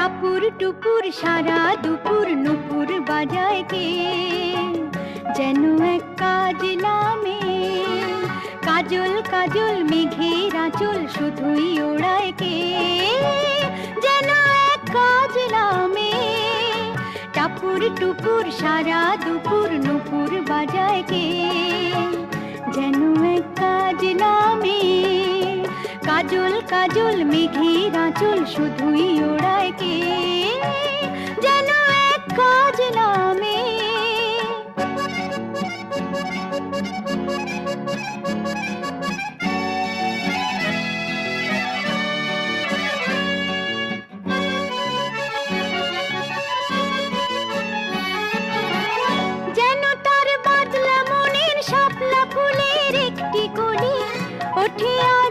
টাপুর টুপুর সারা দুপুর নুপুর বাজায় কে, যেন এক কাজলা মেয়ে। কাজল কাজল মেঘের আঁচল শুধুই ওড়ায় কে, যেন এক কাজলা মেয়ে। টাপুর টুপুর সারা দুপুর নুপুর বাজায় কে, যেন এক কাজলা মেয়ে। কাজল কাজল মেঘের আঁচল শুধুই ওড়ায় কে, যেন এক কাজলা মেয়ে। যেন তার বাদলা মনের শাপলা ফুলের একটি কলি, ওঠে আজ